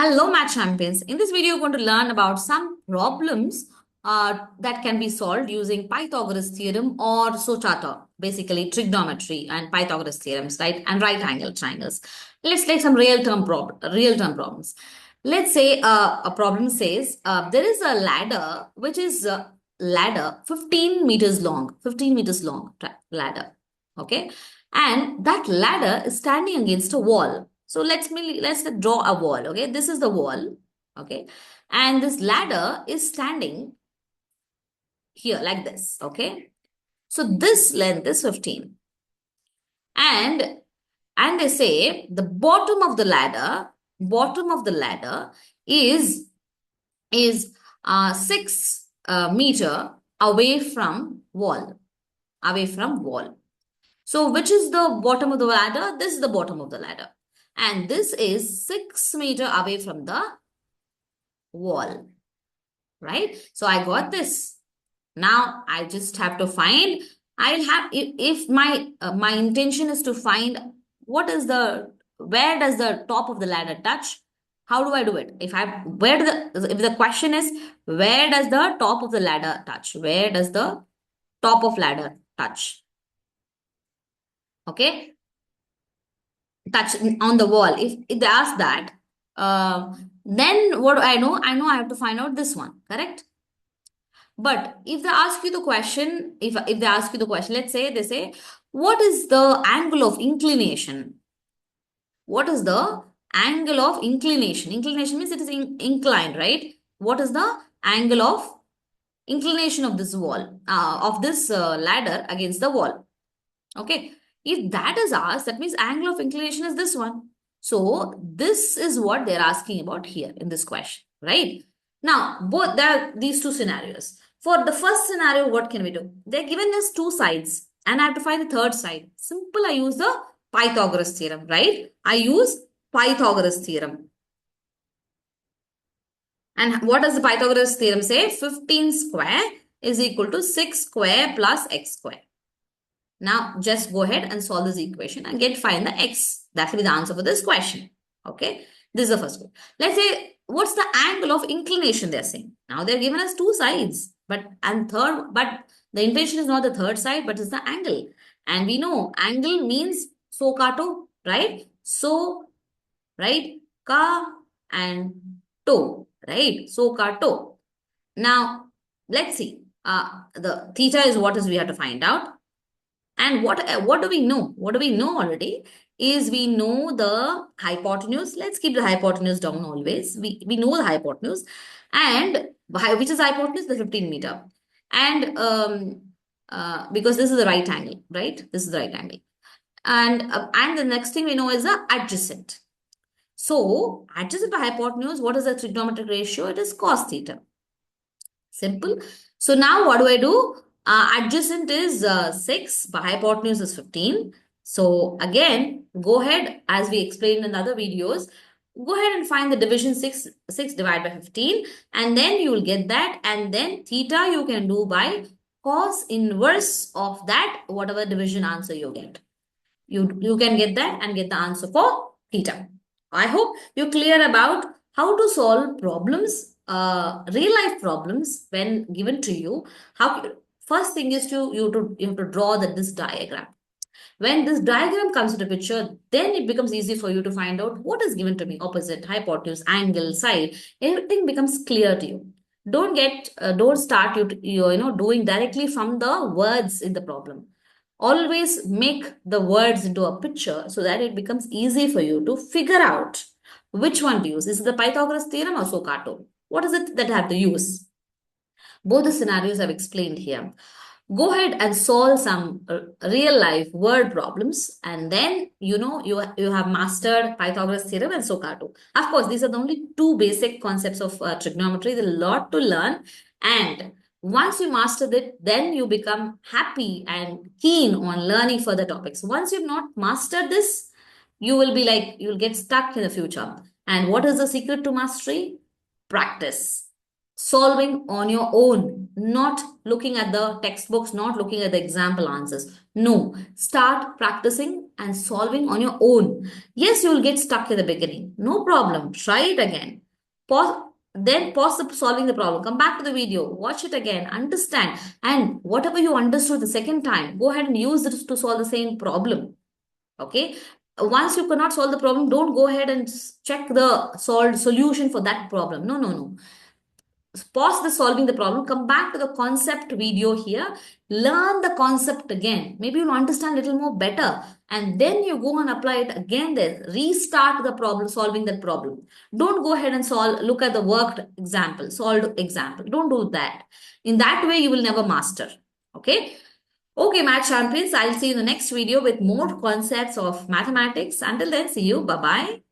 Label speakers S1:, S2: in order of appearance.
S1: Hello, math champions. In this video, we're going to learn about some problems that can be solved using Pythagoras theorem or Sochata, basically trigonometry and Pythagoras theorems, right? And right angle triangles. Let's take some real term problems. Let's say a problem says there is a ladder which is ladder 15 meters long, 15 meters long ladder. Okay, and that ladder is standing against a wall. So let's draw a wall. Okay, this is the wall. Okay, and this ladder is standing here like this. Okay, so this length is 15, and they say the bottom of the ladder is 6 meter away from wall, away from wall. So which is the bottom of the ladder? This is the bottom of the ladder. And this is 6 meter away from the wall, right? So I got this. Now I just have to find, I'll have, if my intention is to find where does the top of the ladder touch? How do I do it? If the question is, where does the top of the ladder touch? Where does the top of ladder touch? Okay, touch on the wall. If they ask that, then what do I know? I know I have to find out this one, correct? But if they ask you the question, if they ask you the question, let's say they say, what is the angle of inclination? What is the angle of inclination? Inclination means it is inclined, right? What is the angle of inclination of this wall, of this ladder against the wall? Okay. If that is asked, that means angle of inclination is this one. So this is what they're asking about here in this question, right? Now, both there are these two scenarios. For the first scenario, what can we do? They're given us two sides and I have to find the third side. Simple, I use the Pythagoras theorem, right? I use Pythagoras theorem. And what does the Pythagoras theorem say? 15 square is equal to 6 square plus x square. Now, just go ahead and solve this equation and find the x. That will be the answer for this question. Okay. This is the first one. Let's say, what's the angle of inclination they're saying? Now, they're given us two sides. But the intention is not the third side, but it's the angle. And we know angle means so kato, right? So, right? Ka and to, right? So kato. Now, let's see. The theta is what we have to find out. And what do we know? What do we know already is we know the hypotenuse. Let's keep the hypotenuse down always. We know the hypotenuse. And which is hypotenuse? The 15 meter. And because this is the right angle, right? This is the right angle. And the next thing we know is the adjacent. So adjacent to hypotenuse, what is the trigonometric ratio? It is cos theta. Simple. So now what do I do? Adjacent is 6, but hypotenuse is 15. So again, go ahead, as we explained in other videos, go ahead and find the division 6 divided by 15, and then you will get that, and then theta you can do by cos inverse of that, whatever division answer you get. You can get that and get the answer for theta. I hope you're clear about how to solve problems, real life problems when given to you. First thing is you have to draw this diagram. When this diagram comes into picture, then it becomes easy for you to find out what is given to me: opposite, hypotenuse, angle, side. Everything becomes clear to you. Don't start doing directly from the words in the problem. Always make the words into a picture so that it becomes easy for you to figure out which one to use. Is it the Pythagoras theorem or Sokato? What is it that I have to use? Both the scenarios I've explained here. Go ahead and solve some real life word problems, and then you have mastered Pythagoras theorem and Sokato. Of course, these are the only two basic concepts of trigonometry. There's a lot to learn, and once you master it, then you become happy and keen on learning further topics. Once you've not mastered this, you'll get stuck in the future. And what is the secret to mastery? Practice. Solving on your own, not looking at the textbooks, not looking at the example answers. No, start practicing and solving on your own. Yes, you will get stuck in the beginning. No problem. Try it again. Pause, then pause solving the problem. Come back to the video. Watch it again. Understand. And whatever you understood the second time, go ahead and use it to solve the same problem. Okay. Once you cannot solve the problem, don't go ahead and check the solved solution for that problem. No, no, no. Pause the solving the problem, come back to the concept video here, learn the concept again. Maybe you'll understand a little more better. And then you go and apply it again there. Restart the problem, solving that problem. Don't go ahead and solve, look at the worked example, solved example. Don't do that. In that way, you will never master. Okay. Okay, Math Champions. I'll see you in the next video with more concepts of mathematics. Until then, see you. Bye-bye.